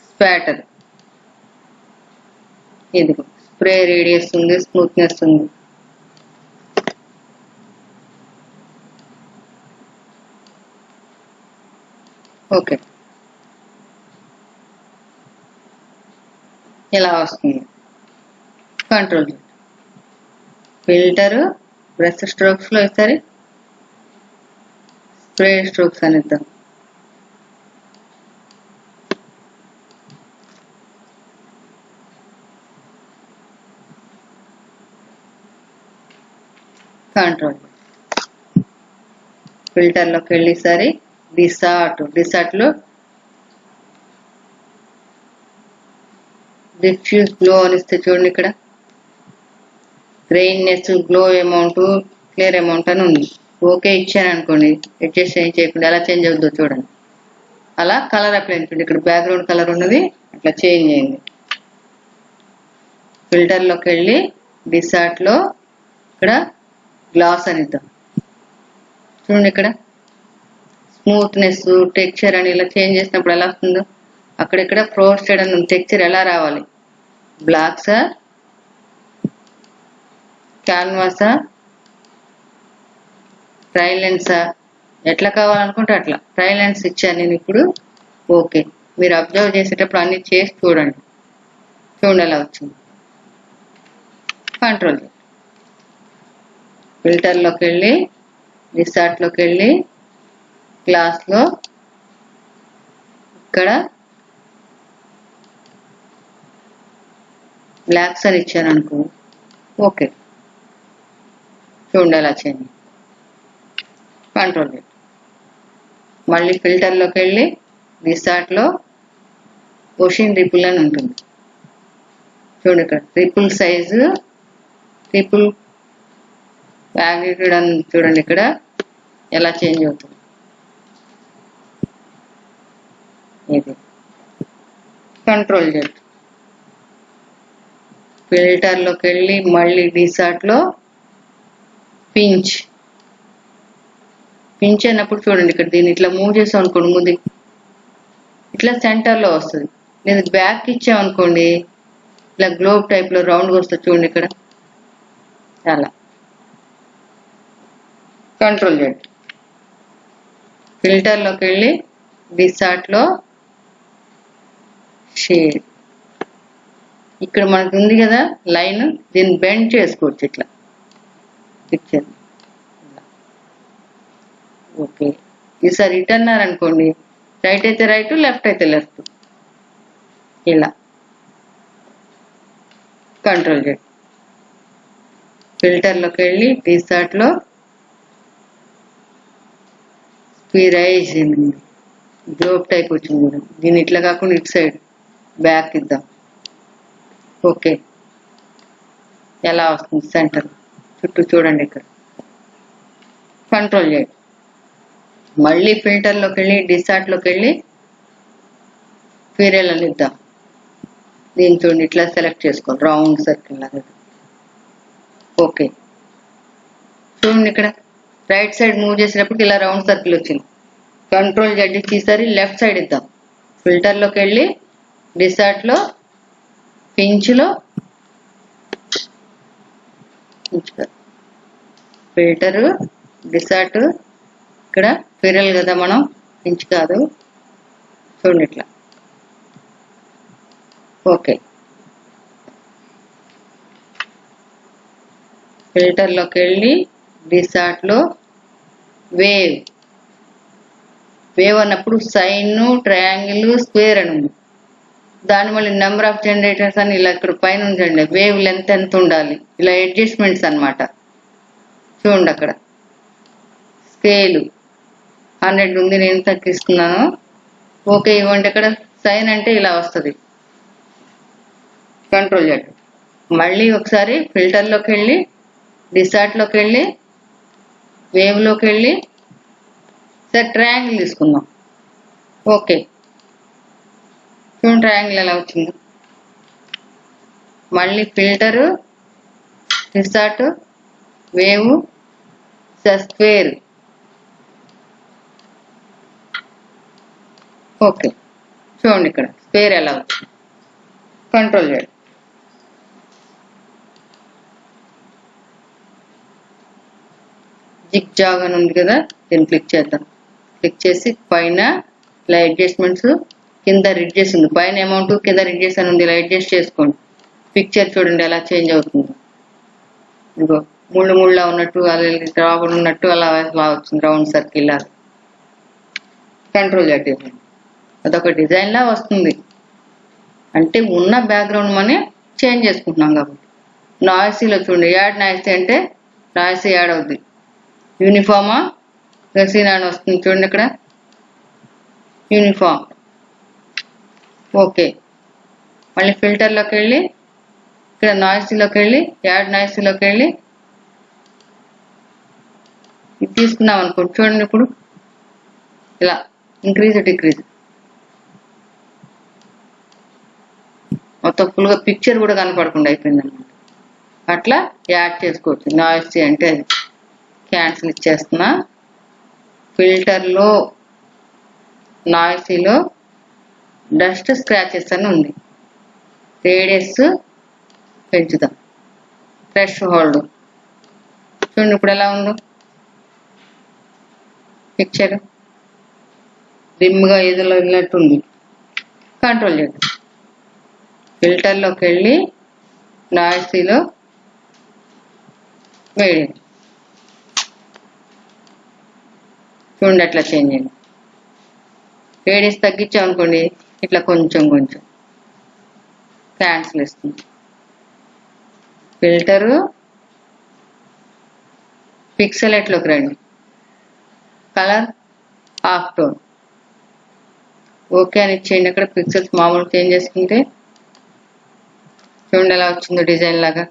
స్పాటర్, ఇది స్ప్రే రేడియస్ ఉంది, స్మూత్నెస్ ఉంది. ఓకే ఇలా వస్తుంది. కంట్రోల్ చేయండి. ఫిల్టర్, బ్రష్ స్ట్రోక్స్ లో ఈసారి స్ప్రే స్ట్రోక్స్ అనిద్దాం. కంట్రోల్ ఫిల్టర్లోకి వెళ్ళి ఈసారి డిసార్ట్ లో డిఫ్యూజ్ గ్లో అని ఇస్తే చూడండి, ఇక్కడ గ్రెయిన్నెస్, గ్లో అమౌంట్, క్లియర్ అమౌంట్ అని ఉంది. ఓకే ఇచ్చాను అనుకోండి, అడ్జస్ట్ ఏం చేయకుండా ఎలా చేంజ్ అవుతుందో చూడండి. అలా కలర్ అప్లై చూడండి, ఇక్కడ బ్యాక్గ్రౌండ్ కలర్ ఉన్నది అట్లా చేంజ్ అయింది. ఫిల్టర్లోకి వెళ్ళి డిసార్ట్ లో ఇక్కడ గ్లాస్ అని ఇద్దాం. చూడండి ఇక్కడ స్మూత్నెస్, టెక్స్చర్ అని ఇలా చేంజ్ చేసినప్పుడు ఎలా వస్తుందో, అక్కడిక్కడ ఫ్రోస్టెడ్ అని టెక్స్చర్ ఎలా రావాలి, బ్లాక్సా, క్యాన్వాసా, ట్రయల్ లెన్సా, ఎట్లా కావాలనుకుంటే అట్లా ట్రయల్ లెన్స్ ఇచ్చాను నేను ఇప్పుడు. ఓకే మీరు అబ్జర్వ్ చేసేటప్పుడు అన్ని చేసి చూడండి. చూడండి ఎలా వచ్చింది. కంట్రోల్ ఫిల్టర్లోకి వెళ్ళి డిసార్ట్లోకి వెళ్ళి గ్లాస్లో ఇక్కడ బ్లాక్స్ అని ఇచ్చాను అనుకో. ఓకే చూడండి ఎలా చేయండి. కంట్రోల్ మళ్ళీ ఫిల్టర్లోకి వెళ్ళి డిసార్ట్లో ఓషన్ రిపుల్ అని ఉంటుంది. చూడండి ఇక్కడ రిపుల్ సైజు, రిపుల్ మ్యాగ్నిట్యూడ్ అని చూడండి ఇక్కడ ఎలా చేంజ్ అవుతుంది. ఇది కంట్రోల్ చేయండి. ఫిల్టర్లోకి వెళ్ళి మళ్ళీ డిసార్ట్లో పించ్ అన్నప్పుడు చూడండి ఇక్కడ దీన్ని ఇట్లా మూవ్ చేసాం అనుకోండి, ముందు ఇట్లా సెంటర్లో వస్తుంది. నేను బ్యాక్ ఇచ్చామనుకోండి ఇట్లా గ్లోబ్ టైప్లో రౌండ్గా వస్తుంది. చూడండి ఇక్కడ అలా కంట్రోల్ చేయండి. ఫిల్టర్లోకి వెళ్ళి డిసార్ట్లో షేడ్, ఇక్కడ మనకు ఉంది కదా లైన్, దీన్ని బెండ్ చేసుకోవచ్చు ఇట్లా పిక్చర్. ఓకే ఈసారి ఇటు అన్నారనుకోండి, రైట్ అయితే రైట్, లెఫ్ట్ అయితే లెఫ్ట్, ఇలా కంట్రోల్ చేయండి. ఫిల్టర్లోకి వెళ్ళి డిసార్ట్లో స్పిరైజ్ గ్లోబ్ టైప్ వచ్చింది కదా, దీన్ని ఇట్లా కాకుండా ఇటు సైడ్ బ్యాక్ ఇద్దాం. ఓకే ఎలా వస్తుంది సెంటర్ చుట్టూ చూడండి ఇక్కడ. కంట్రోల్ చేయండి. మళ్ళీ ఫిల్టర్లోకి వెళ్ళి డిసార్ట్లోకి వెళ్ళి ఫిరెల్ అని ఇద్దాం. దీన్ని చూడండి ఇట్లా సెలెక్ట్ చేసుకోండి, రౌండ్ సర్కిల్ లాగా. ఓకే చూడండి ఇక్కడ రైట్ సైడ్ మూవ్ చేసేటప్పుడు ఇలా రౌండ్ సర్కిల్ వచ్చింది. కంట్రోల్ జెడ్ ఈసారి లెఫ్ట్ సైడ్ ఇద్దాం. ఫిల్టర్లోకి వెళ్ళి డిసార్ట్లో పించ్లో ఫిల్టర్ డిసార్ట్, ఇక్కడ ఫిరల్ కదా మనం, పించ్ కాదు. చూడండి ఇట్లా. ఓకే ఫిల్టర్లోకి వెళ్ళి డిసార్ట్లో వేవ్ అన్నప్పుడు సైన్, ట్రయాంగిల్, స్క్వేర్ అని ఉంది. దాని మళ్ళీ నెంబర్ ఆఫ్ జనరేటర్స్ అని ఇలా ఇక్కడ పైన ఉంచండి. వేవ్ లెంత్ ఎంత ఉండాలి, ఇలా అడ్జస్ట్మెంట్స్ అన్నమాట. చూడండి అక్కడ స్కేలు 100 ఉంది, నేను తగ్గిస్తున్నాను. ఓకే ఇవ్వండి. అక్కడ సైన్ అంటే ఇలా వస్తుంది. కంట్రోల్ చేయండి. మళ్ళీ ఒకసారి ఫిల్టర్లోకి వెళ్ళి, డిసార్ట్లోకి వెళ్ళి, వేవ్లోకి వెళ్ళి, సరే ట్రయాంగిల్ తీసుకుందాం. ఓకే చూడండి ట్రయాంగిల్ ఎలా వచ్చింది. మళ్ళీ filter, distort, wave, square. Okay చూడండి ఇక్కడ స్క్వేర్ ఎలా వచ్చింది. కంట్రోల్ చేయండి. జిగ్ జాగ్ అని ఉంది కదా, దీన్ని క్లిక్ చేద్దాం. క్లిక్ చేసి పైన ఇలా అడ్జస్ట్మెంట్స్, కింద రిడ్జెస్ ఉంది. పైన అమౌంట్, కింద రిడ్జెస్ అని ఉంది. ఇలా అడ్జస్ట్ చేసుకోండి. పిక్చర్ చూడండి ఎలా చేంజ్ అవుతుంది. ఇంకో ముళ్ళు ముళ్ళ ఉన్నట్టు, అలా డ్రాప్ ఉన్నట్టు అలా వచ్చింది, రౌండ్ సర్కిల్ లాగా. కంట్రోల్ చేయండి. అదొక డిజైన్ లా వస్తుంది. అంటే ఉన్న బ్యాక్గ్రౌండ్ మనం చేంజ్ చేసుకుంటున్నాం కాబట్టి. నాయిసీలో చూడండి, యాడ్ నాయిసీ అంటే నాయిసీ యాడ్ అవుద్ది. యూనిఫామా గసీనా అని వస్తుంది చూడండి ఇక్కడ, యూనిఫామ్. ఓకే మళ్ళీ ఫిల్టర్లోకి వెళ్ళి, ఇక్కడ నాయిసీలోకి వెళ్ళి, యాడ్ నాయిసీలోకి వెళ్ళి ఇది తీసుకున్నాం అనుకోండి. చూడండి ఇప్పుడు ఇలా ఇంక్రీజ్ డిక్రీజ్ మొత్తం ఫుల్గా పిక్చర్ కూడా కనపడకుండా అయిపోయింది అనమాట. అట్లా యాడ్ చేసుకోవచ్చు. నాయిసీ అంటే అది క్యాన్సిల్ ఇచ్చేస్తున్నా. ఫిల్టర్లో, నాయిసీలో డస్ట్ స్క్రాచెస్ అని ఉంది. రేడియస్ పెంచుదాం. ఫ్రెష్ హోల్డ్ చూడండి ఇప్పుడు ఎలా ఉందో పిక్చర్. రిమ్గా ఏదో వెళ్ళినట్టుంది. కంట్రోల్ చేద్దాం. ఫిల్టర్లోకి వెళ్ళి, నాయిసీలో వేడి చూడండి అట్లా చేంజ్ అయింది. రేడియస్ తగ్గించామనుకోండి ఇట్లా కొంచెం కొంచెం క్యాన్సిల్ ఇస్తుంది. ఫిల్టరు, పిక్సెలెట్లోకి రండి. కలర్ హాఫ్ టోన్ ఓకే అని ఇచ్చేయండి. అక్కడ పిక్సెల్స్ మామూలు చేంజ్ చేసుకుంటే చూడండి ఎలా వచ్చిందో డిజైన్ లాగా.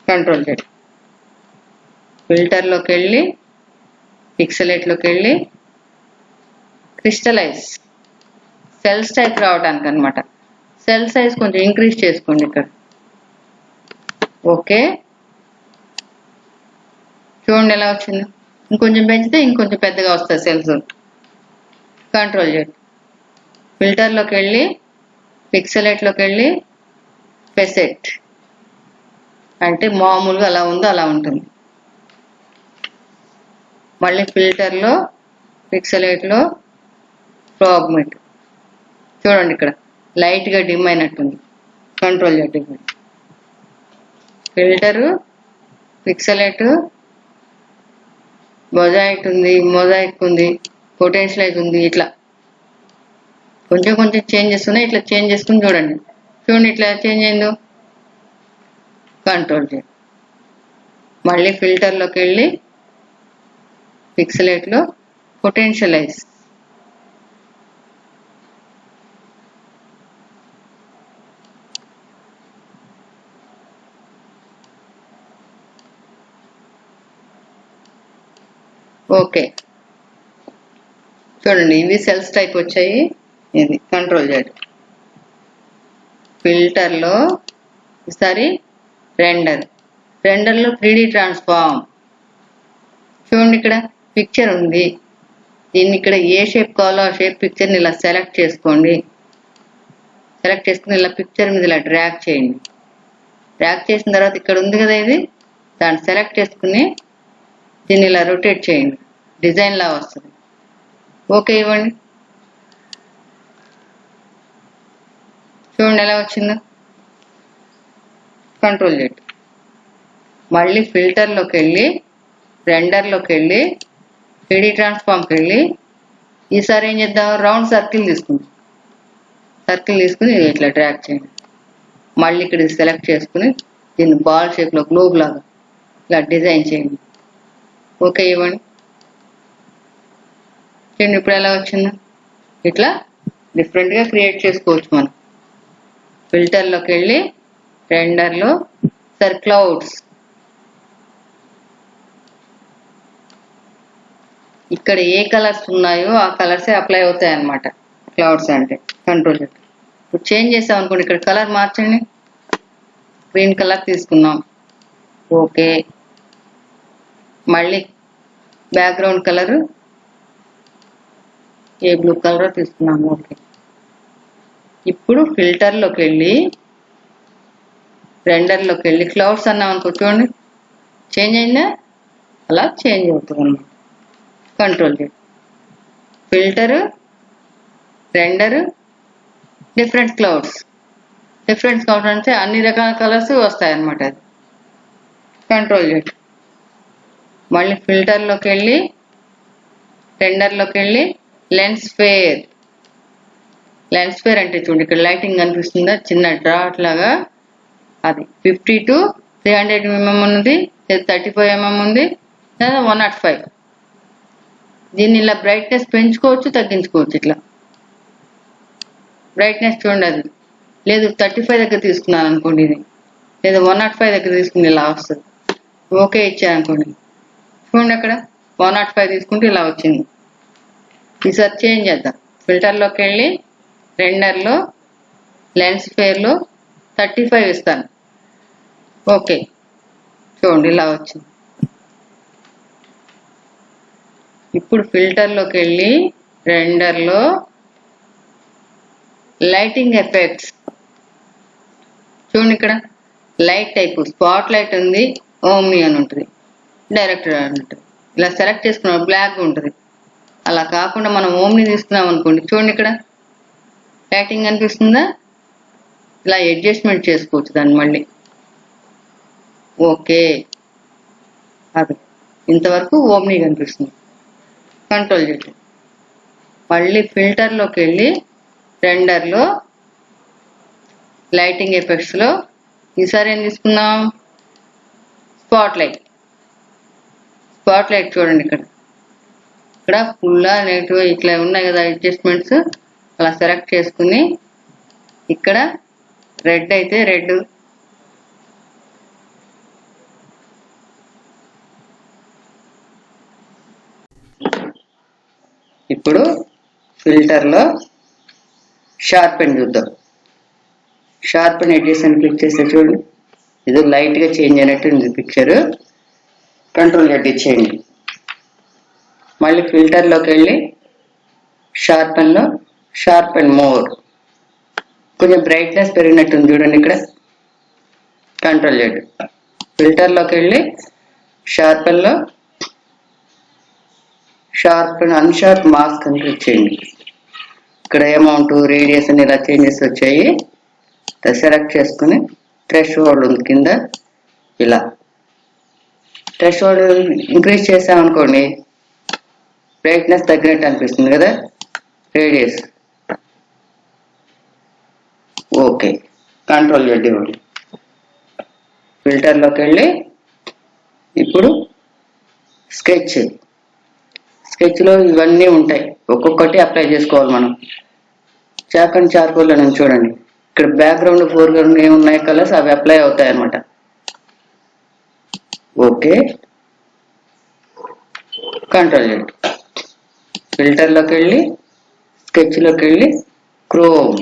కంట్రోల్ చేయండి. ఫిల్టర్లోకి వెళ్ళి, పిక్సెలెట్లోకి వెళ్ళి, క్రిస్టలైజ్ సెల్స్ టైప్ రావడానికి అనమాట. సెల్ సైజ్ కొంచెం ఇంక్రీజ్ చేసుకోండి ఇక్కడ. ఓకే చూడండి ఎలా వచ్చింది. ఇంకొంచెం పెంచితే ఇంకొంచెం పెద్దగా వస్తుంది సెల్స్. కంట్రోల్ చేయండి. ఫిల్టర్లోకి వెళ్ళి, పిక్సెలెట్లోకి వెళ్ళి, ఫెసెట్ అంటే మామూలుగా అలా ఉందో అలా ఉంటుంది. మళ్ళీ ఫిల్టర్లో, పిక్సెలెట్లో, ఫ్రాగ్మెంట్ చూడండి ఇక్కడ లైట్గా డిమ్ అయినట్టుంది. కంట్రోల్ చేయండి. ఫిల్టరు, పిక్సెలెట్, మొజాయిక్ ఉంది, పొటెన్షియలైజ్ ఉంది. ఇట్లా కొంచెం కొంచెం చేంజెస్ ఉన్నాయి. ఇట్లా చేంజ్ చేసుకుని చూడండి. చూడండి ఇట్లా చేంజ్ అయిందో. కంట్రోల్ చేయండి. మళ్ళీ ఫిల్టర్లోకి వెళ్ళి, పిక్సెలెట్లో, పొటెన్షియలైజ్ ఓకే చూడండి ఇవి సెల్స్ టైప్ వచ్చాయి. ఇది కంట్రోల్ చేయండి. ఫిల్టర్లో ఈసారి రెండర్లో 3D ట్రాన్స్ఫార్మ్ చూడండి ఇక్కడ పిక్చర్ ఉంది. దీన్ని ఇక్కడ ఏ షేప్ కావాలో ఆ షేప్ పిక్చర్ని ఇలా సెలెక్ట్ చేసుకోండి. సెలెక్ట్ చేసుకుని ఇలా పిక్చర్ మీద ఇలా డ్రాగ్ చేయండి. డ్రాగ్ చేసిన తర్వాత ఇక్కడ ఉంది కదా ఇది, దాన్ని సెలెక్ట్ చేసుకుని దీన్ని ఇలా రొటేట్ చేయండి. డిజైన్ లా వస్తుంది. ఓకే ఇవ్వండి. చూడండి ఎలా వచ్చిందో. కంట్రోల్ చేయండి. మళ్ళీ ఫిల్టర్లోకి వెళ్ళి, రెండర్లోకి వెళ్ళి, 3D ట్రాన్స్ఫార్మ్కి వెళ్ళి ఈసారి ఏం చేద్దాం, రౌండ్ సర్కిల్ తీసుకుందాం. సర్కిల్ తీసుకుని ఇట్లా డ్రాగ్ చేయండి. మళ్ళీ ఇక్కడ సెలెక్ట్ చేసుకుని దీన్ని బాల్ షేప్లో గ్లోబ్ లాగా ఇలా డిజైన్ చేయండి. ఓకే ఇవ్వండి. చూడండి ఇప్పుడు ఎలా వచ్చిందో. ఇట్లా డిఫరెంట్గా క్రియేట్ చేసుకోవచ్చు మనం. ఫిల్టర్లోకి వెళ్ళి రెండర్లో సర్ క్లౌడ్స్, ఇక్కడ ఏ కలర్స్ ఉన్నాయో ఆ కలర్సే అప్లై అవుతాయి అన్నమాట క్లౌడ్స్ అంటే. కంట్రోల్ ఇప్పుడు చేంజ్ చేసాం అనుకోండి, ఇక్కడ కలర్ మార్చండి. గ్రీన్ కలర్ తీసుకున్నాం. ఓకే. మళ్ళీ బ్యాక్గ్రౌండ్ కలర్ ఏ బ్లూ కలర్ తీసుకున్నాం. ఓకే. ఇప్పుడు ఫిల్టర్లోకి వెళ్ళి రెండర్లోకి వెళ్ళి క్లౌడ్స్ అన్నాం అనుకో, చూడండి చేంజ్ అయిందా, అలా చేంజ్ అవుతుంది అన్నమాట. కంట్రోల్ చేయండి. Filter, render, different clouds. Different clouds అంటే అన్ని రకాల కలర్స్ వస్తాయి అన్నమాట. అది కంట్రోల్ చేయండి. మళ్ళీ ఫిల్టర్లోకి వెళ్ళి రెండర్లోకి వెళ్ళి లెన్స్ ఫేర్. లెన్స్ ఫేర్ అంటే చూడండి ఇక్కడ లైటింగ్ కనిపిస్తుందా, చిన్న డ్రాట్ లాగా. అది 50 to 300 mm ఉంది, 35 mm ఉంది, 105. దీన్ని ఇలా బ్రైట్నెస్ పెంచుకోవచ్చు, తగ్గించుకోవచ్చు. ఇట్లా బ్రైట్నెస్ చూడండి, అది లేదు 35 దగ్గర తీసుకున్నాను అనుకోండి, ఇది లేదా 105 దగ్గర తీసుకుని ఇలా వస్తుంది. ఓకే ఇచ్చాను అనుకోండి, చూడండి అక్కడ 105 తీసుకుంటే ఇలా వచ్చింది. ఈసారి చేంజ్ చేద్దాం. ఫిల్టర్లోకి వెళ్ళి రెండర్లో లెన్స్ ఫేర్లో 35 ఇస్తాను. ఓకే చూడండి ఇలా వచ్చింది. ఇప్పుడు ఫిల్టర్లోకి వెళ్ళి రెండర్లో లైటింగ్ ఎఫెక్ట్స్, చూడండి ఇక్కడ లైట్ టైప్ స్పాట్ లైట్ ఉంది, ఓమ్ని అని ఉంటుంది, డైరెక్టర్ అని ఉంటుంది. ఇలా సెలెక్ట్ చేసుకున్నాం, బ్లాక్ ఉంటుంది. అలా కాకుండా మనం ఓమ్ని తీసుకున్నాం అనుకోండి, చూడండి ఇక్కడ లైటింగ్ కనిపిస్తుందా, ఇలా అడ్జస్ట్మెంట్ చేసుకోవచ్చు దాన్ని మళ్ళీ. ఓకే అది ఇంతవరకు ఓమ్ని కనిపిస్తుంది. కంట్రోల్ చేయండి. మళ్ళీ ఫిల్టర్లోకి వెళ్ళి రెండర్లో లైటింగ్ ఎఫెక్ట్స్లో ఈసారి ఏం తీసుకున్నాం, స్పాట్ లైట్. స్పాట్ లైట్ చూడండి ఇక్కడ ఫుల్ నెగిటివ్ ఇట్లా ఉన్నాయి కదా అడ్జస్ట్మెంట్స్, అలా సెలెక్ట్ చేసుకుని ఇక్కడ రెడ్ అయితే రెడ్, ఇప్పుడు ఫిల్టర్లో షార్పెన్ చూద్దాం. షార్పెన్ ఎడ్జెస్ అని క్లిక్ చేస్తే చూడండి ఇది లైట్గా చేంజ్ అయినట్టు ఉంది పిక్చర్. కంట్రోల్ Z ఇచ్చేయండి. మళ్ళీ ఫిల్టర్లోకి వెళ్ళి షార్పెన్లో షార్పెన్ మోర్, కొంచెం బ్రైట్నెస్ పెరిగినట్టుంది చూడండి ఇక్కడ. Control Z. ఫిల్టర్లోకి వెళ్ళి షార్పెన్లో షార్పెన్ అన్షార్ప్ మాస్క్ అని క్లిక్ చేయండి. ఇక్కడ అమౌంట్ రేడియస్ అని ఇలా చేంజెస్ వచ్చాయి. సెలెక్ట్ చేసుకుని థ్రెష్ హోల్డ్ ఉంది కింద, ఇలా థ్రెష్ హోల్డ్ ఇంక్రీజ్ చేసామనుకోండి బ్రైట్నెస్ తగ్గినట్టు అనిపిస్తుంది కదా. Radius okay. కంట్రోల్ Z ఇవ్వండి. ఫిల్టర్లోకి వెళ్ళి ఇప్పుడు స్కెచ్లో ఇవన్నీ ఉంటాయి, ఒక్కొక్కటి అప్లై చేసుకోవాలి మనం. చాక్ అండ్ చార్కోల్ అని చూడండి, ఇక్కడ బ్యాక్గ్రౌండ్ ఫోర్గ్రౌండ్ ఏమున్నాయి కలర్స్ అవి అప్లై అవుతాయి అన్నమాట. ఓకే. Control Z. ఫిల్టర్లోకి వెళ్ళి స్కెచ్లోకి వెళ్ళి chrome,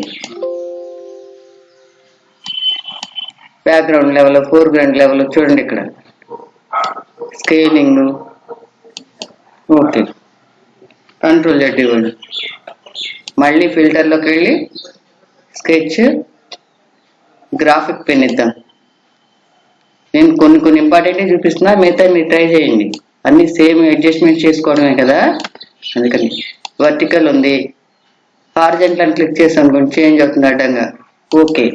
background level foreground level చూడండి ఇక్కడ స్కేలింగ్. ఓకే. కంట్రోల్ Z ఇవ్వండి. మళ్ళీ ఫిల్టర్లోకి వెళ్ళి స్కెచ్ గ్రాఫిక్ పెన్ ఇద్దాం. నేను కొన్ని ఇంపార్టెంట్ చూపిస్తున్నా, మిగతా మీరు ట్రై చేయండి. అన్ని సేమ్ అడ్జస్ట్మెంట్ చేసుకోవడమే కదా, అందుకని. వర్టికల్ ఉంది, హారిజాంటల్ అని క్లిక్ చేసాం అనుకోండి చేంజ్ అవుతుంది అడ్డంగా. ఓకే.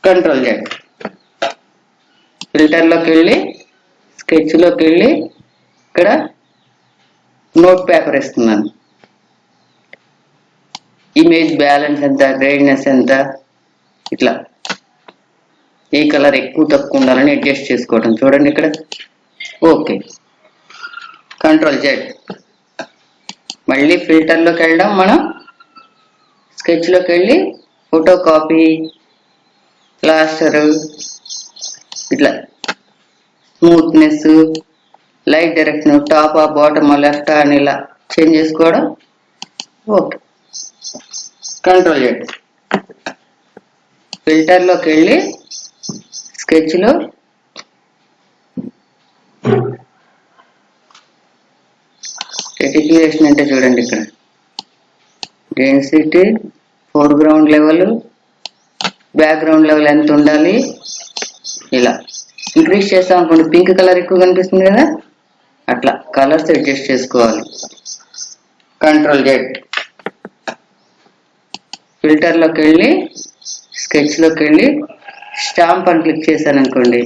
Control Z. ఫిల్టర్లోకి వెళ్ళి స్కెచ్లోకి వెళ్ళి ఇక్కడ నోట్ పేపర్ ఇస్తున్నాను. ఇమేజ్ బ్యాలెన్స్ ఎంత, గ్రైడ్నెస్ ఎంత, ఇట్లా ఏ కలర్ ఎక్కువ తక్కువ ఉండాలని అడ్జస్ట్ చేసుకోవడం. చూడండి ఇక్కడ. Okay, control Z. మళ్ళీ ఫిల్టర్లోకి వెళ్ళడం, మనం స్కెచ్లోకి వెళ్ళి ఫోటో కాపీ, ప్లాస్టర్, ఇట్లా smoothness, light direction, top bottom left అని ఇలా చేంజ్ చేసుకోవడం. Okay, control Z. ఫిల్టర్లోకి వెళ్ళి స్కెచ్లో రెటిక్యులేషన్ అంటే చూడండి ఇక్కడ density, foreground level, background level ఎంత ఉండాలి, ఇలా ఇంక్రీజ్ చేస్తాం అనుకోండి పింక్ కలర్ ఎక్కువ కనిపిస్తుంది కదా, అట్లా కలర్స్ అడ్జస్ట్ చేసుకోవాలి. Control Z. ఫిల్టర్లోకి వెళ్ళి స్కెచ్లోకి వెళ్ళి స్టాంప్ అని క్లిక్ చేశాను అనుకోండి,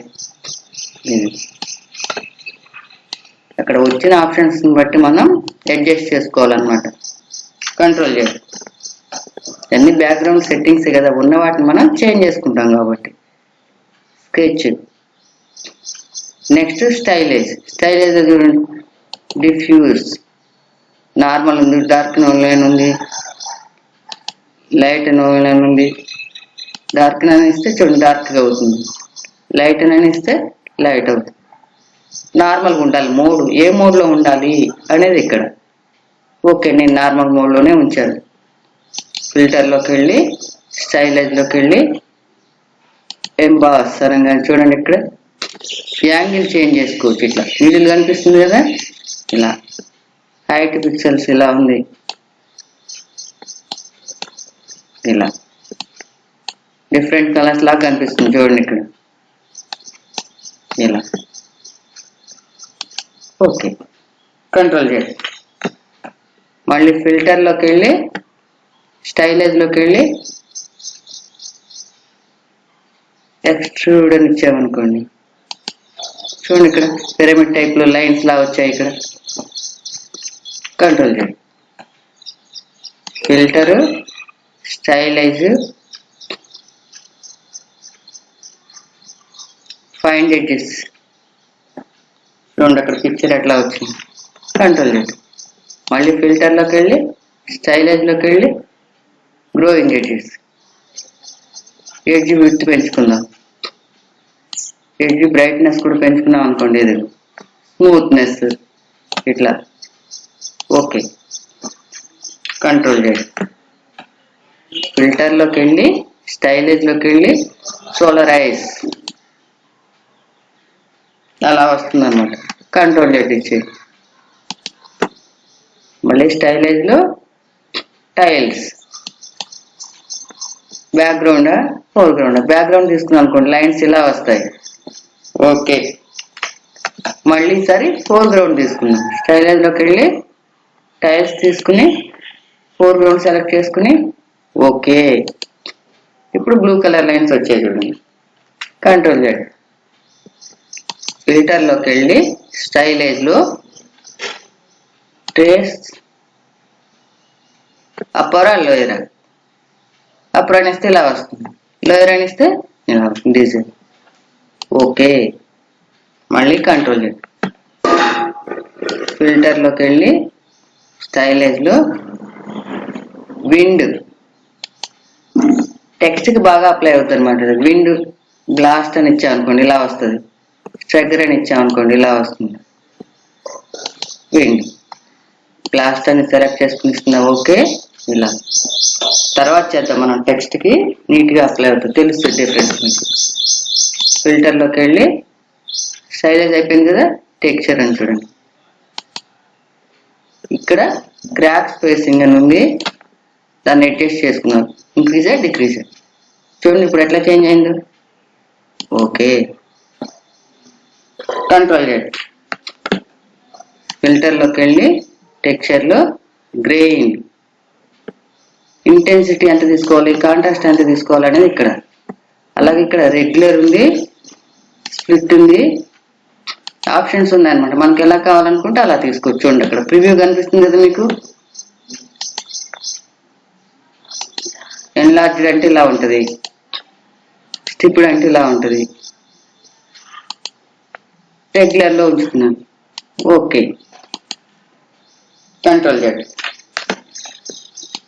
అక్కడ వచ్చిన ఆప్షన్స్ బట్టి మనం అడ్జస్ట్ చేసుకోవాలన్నమాట. Control Z. అన్ని బ్యాక్గ్రౌండ్ సెట్టింగ్స్ కదా, ఉన్న వాటిని మనం చేంజ్ చేసుకుంటాం కాబట్టి. స్కెచ్. Next stylise. స్టైలైజ్ చూడండి, డిఫ్యూజ్, నార్మల్ ఉంది, డార్క్ నోలైన్ ఉంది, లైట్ నోలైన్ ఉంది. డార్క్ అని ఇస్తే చూడండి డార్క్గా అవుతుంది, లైట్ అని ఇస్తే లైట్ అవుతుంది. నార్మల్గా ఉండాలి మోడ్, ఏ మోడ్లో ఉండాలి అనేది ఇక్కడ. ఓకే, నేను నార్మల్ మోడ్లోనే ఉంచాను. ఫిల్టర్లోకి వెళ్ళి స్టైలైజ్లోకి వెళ్ళి ఎంబాస్ అనగానే చూడండి ఇక్కడ యాంగిల్ చేంజ్ చేసుకోవచ్చు. ఇట్లా నీడిల్ కనిపిస్తుంది కదా, ఇలా హైట్ పిక్సెల్స్ ఇలా ఉంది, ఇలా డిఫరెంట్ కలర్స్ లాగా కనిపిస్తుంది చూడండి ఇక్కడ, ఇలా. Okay, control Z. మళ్ళీ ఫిల్టర్లోకి వెళ్ళి స్టైలైజ్లోకి వెళ్ళి ఎక్స్ట్రూడ్ అని ఇచ్చామనుకోండి, చూడండి ఇక్కడ పిరమిడ్ టైప్లో లైన్స్ లా వచ్చాయి ఇక్కడ. Control Z. Filter, stylize, find edges, చూడండి అక్కడ పిక్చర్ ఎట్లా వచ్చింది. Control Z. మళ్ళీ ఫిల్టర్లోకి వెళ్ళి స్టైలైజ్లోకి వెళ్ళి గ్రోయింగ్ ఎడ్జెస్, ఎడ్జ్ విడ్త్ పెంచుకుందాం, ఎడ్జ్ బ్రైట్నెస్ కూడా పెంచుకున్నాం అనుకోండి, ఇది స్మూత్నెస్ ఇట్లా. Okay, control Z. ఫిల్టర్లోకి వెళ్ళి స్టైలైజ్లోకి వెళ్ళి సోలరైజ్, అలా వస్తుంది అన్నమాట. కంట్రోల్ Z ఇచ్చి మళ్ళీ స్టైలైజ్లో టైల్స్, బ్యాక్గ్రౌండ్ ఫోర్గ్రౌండ్, బ్యాక్గ్రౌండ్ తీసుకున్నాం అనుకోండి లైన్స్ ఇలా వస్తాయి. ఓకే, మళ్ళీ సరి ఫోర్గ్రౌండ్ తీసుకున్నాం. స్టైలైజ్లోకి వెళ్ళి టైల్స్ తీసుకుని ఫోర్గ్రౌండ్ సెలెక్ట్ చేసుకుని ఓకే, ఇప్పుడు బ్లూ కలర్ లైన్స్ వచ్చాయి చూడండి. Control Z. ఫిల్టర్లోకి వెళ్ళి స్టైలైజ్లో ట్రేస్, అప్పర్ లోయర్, అప్పర్ అనిస్తే ఇలా వస్తుంది, లోయర్ అనిస్తే ఇలా వస్తుంది, డిజైన్. ఓకే, మళ్ళీ కంట్రోల్ Z. ఫిల్టర్లోకి వెళ్ళి స్టైలైజ్లో విండ్, టెక్స్ట్కి బాగా అప్లై అవుతుంది అనమాట. విండ్ బ్లాస్ట్ అని ఇచ్చామనుకోండి ఇలా వస్తుంది, స్ట్రగ్గర్ అని ఇచ్చామనుకోండి ఇలా వస్తుంది. విండ్ బ్లాస్ట్ అని సెలెక్ట్ చేసుకుని ఇస్తున్నా. ఓకే, ఇలా తర్వాత చేద్దాం మనం, టెక్స్ట్కి నీట్గా అప్లై అవుతుంది, తెలుస్తుంది డిఫరెన్స్ మీకు. ఫిల్టర్లోకి వెళ్ళి స్టైలైజ్ అయిపోయింది కదా, టెక్స్చర్ అని చూడండి. ఇక్కడ క్రాక్ స్పేసింగ్ అని ఉంది, దాన్ని అడ్జస్ట్ చేసుకున్నాం, ఇంక్రీజా డిక్రీజా చూడండి ఇప్పుడు ఎట్లా చేంజ్ అయిందో. Okay, control Z. ఫిల్టర్లోకి వెళ్ళి టెక్స్చర్లో గ్రెయిన్, ఇంటెన్సిటీ ఎంత తీసుకోవాలి, కాంట్రాస్ట్ ఎంత తీసుకోవాలి అనేది ఇక్కడ. అలాగే ఇక్కడ రెగ్యులర్ ఉంది, స్ప్లిట్ ఉంది, ఆప్షన్స్ ఉన్నాయన్నమాట. మనకి ఎలా కావాలనుకుంటే అలా తీసుకోవచ్చు. చూడండి అక్కడ ప్రివ్యూ కనిపిస్తుంది కదా మీకు. ఎన్లార్జ్డ్ అంటే ఇలా ఉంటుంది, స్టిప్డ్ అంటే ఇలా ఉంటుంది. రెగ్యులర్లో ఉంచుతున్నాను. Okay, control Z.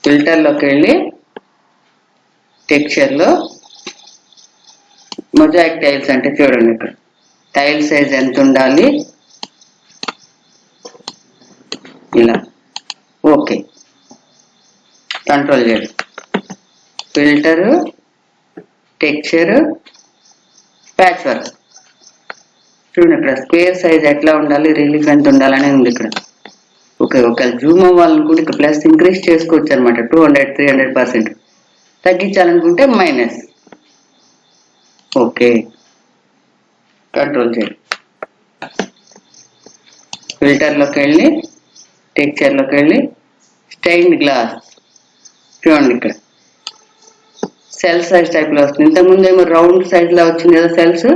ఫిల్టర్లోకి వెళ్ళి టెక్స్చర్లో మొజాయిక్ టైల్స్ అంటే చూడండి ఇక్కడ టైల్ సైజ్ ఎంత ఉండాలి, ఇలా. Okay, control Z. Filter, texture, patch work. చూడండి ఇక్కడ స్క్వేర్ సైజ్ ఎట్లా ఉండాలి, రిలీఫ్ ఎంత ఉండాలని ఉంది ఇక్కడ. ఓకే, ఒకవేళ జూమ్ అవ్వాలనుకుంటే ఇక్కడ ప్లస్ ఇంక్రీజ్ చేసుకోవచ్చు అనమాట. 200-300%. తగ్గించాలనుకుంటే మైనస్. Okay, control Z. ఫిల్టర్లోకి వెళ్ళి టెక్స్చర్లోకి వెళ్ళి స్టెయిన్డ్ గ్లాస్. చూడండి ఇక్కడ సెల్ సైజ్ టైప్లో వస్తుంది. ఇంతకుముందు ఏమో రౌండ్ సైజ్లో వచ్చింది కదా సెల్స్,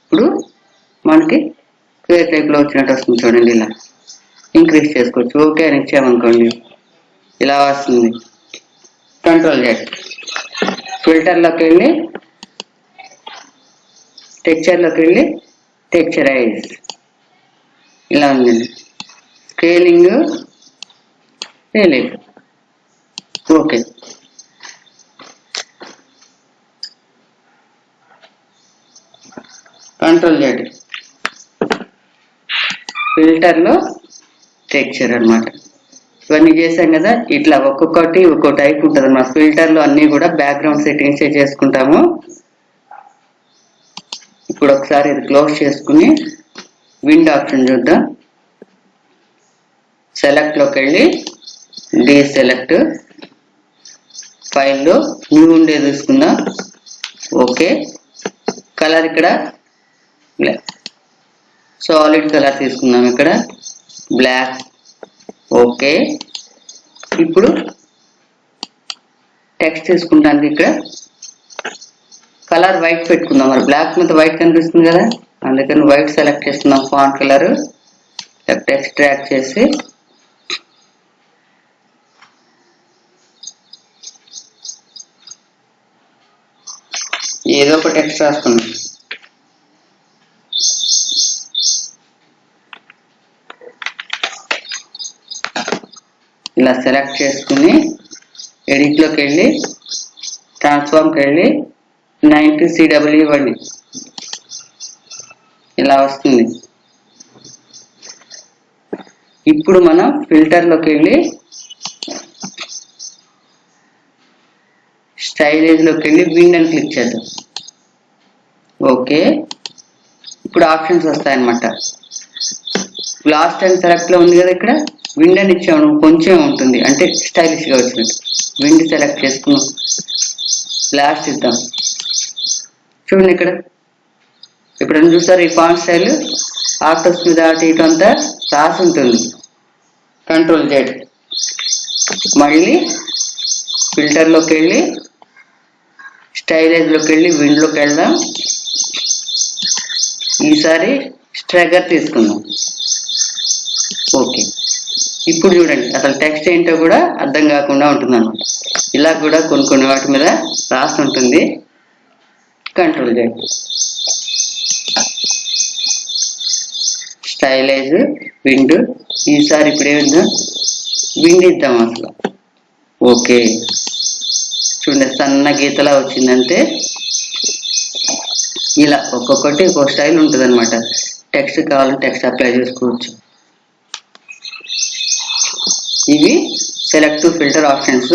ఇప్పుడు మనకి స్క్వేర్ టైప్లో వచ్చినట్టు వస్తుంది. చూడండి ఇలా ఇంక్రీజ్ చేసుకోవచ్చు. ఓకే అని ఇచ్చామనుకోండి ఇలా వస్తుంది. Control Z. ఫిల్టర్లోకి వెళ్ళి టెక్స్చర్లోకి వెళ్ళి టెక్స్చరైజ్. ఇలా ఉందండి. Scaling, relief. Okay, control Z. ఫిల్టర్లో టెక్స్చర్ అన్నమాట. ఇవన్నీ చేసాం కదా. ఇట్లా ఒక్కొక్కటి ఒక్కో టైప్ ఉంటుంది అన్నమాట. ఫిల్టర్లో అన్నీ కూడా బ్యాక్గ్రౌండ్ సెట్టింగ్స్ చేసుకుంటాము. ఇప్పుడు ఒకసారి ఇది క్లోజ్ చేసుకుని విండ్ ఆప్షన్ చూద్దాం. సెలెక్ట్లోకి వెళ్ళి డీసెలెక్ట్, ఫైల్లో న్యూ ఉండే తీసుకుందాం. ఓకే, కలర్ ఇక్కడ సాలిడ్ కలర్ తీసుకుందాం. ఇక్కడ బ్లాక్. ఓకే, ఇప్పుడు టెక్స్ట్ తీసుకుంటానికి ఇక్కడ కలర్ వైట్ పెట్టుకుందాం. మరి బ్లాక్ మీద వైట్ కనిపిస్తుంది కదా, అందుకని వైట్ సెలెక్ట్ చేస్తున్నాం. ఫాంట్ కలర్ టెక్స్ట్ డ్రాగ్ చేసి ఏదో ఒక టెక్స్ట్ రాసుకున్నాం. ఇలా సెలెక్ట్ చేసుకుని ఎడిట్లోకి వెళ్ళి ట్రాన్స్ఫార్మ్కి వెళ్ళి 90 CW ఇవ్వండి. ఇలా వస్తుంది. ఇప్పుడు మనం ఫిల్టర్లోకి వెళ్ళి స్టైలేజ్లోకి వెళ్ళి విండ్ అని క్లిక్ చేద్దాం. ఓకే, ఇప్పుడు ఆప్షన్స్ వస్తాయన్నమాట. లాస్ట్ టైం సెలెక్ట్లో ఉంది కదా, ఇక్కడ విండ్ అని ఇచ్చాము. కొంచెం ఉంటుంది అంటే స్టైలిష్గా వచ్చినట్టు. విండ్ సెలెక్ట్ చేసుకున్నాం. లాస్ట్ ఇద్దాం. చూడండి ఇక్కడ ఇప్పుడు చూసారు ఈ ఫాంట్ స్టైల్ ఆక్టోస్ మీద అటు ఇటు అంతా రాసి ఉంటుంది. Control Z. మళ్ళీ ఫిల్టర్లోకి వెళ్ళి స్టైలేజ్లోకి వెళ్ళి విండ్లోకి వెళ్దాం. ఈసారి స్ట్రగర్ తీసుకుందాం. ఓకే, ఇప్పుడు చూడండి అసలు టెక్స్ట్ ఏంటో కూడా అర్థం కాకుండా ఉంటుంది అన్నమాట. ఇలా కూడా కొన్ని వాటి మీద రాసి ఉంటుంది. Control Z. Stylise, wind. ఈసారి ఇప్పుడు ఏమిద్దాం, విండ్ ఇద్దాం అసలు. ఓకే, చూడండి సన్న గీతలా వచ్చిందంటే ఇలా ఒక్కొక్కటి ఒక్కొక్క స్టైల్ ఉంటుంది అనమాట. టెక్స్ట్ కావాలంటే టెక్స్ట్ అప్లై చేసుకోవచ్చు. ఇవి సెలెక్ట్ ఫిల్టర్ ఆప్షన్స్.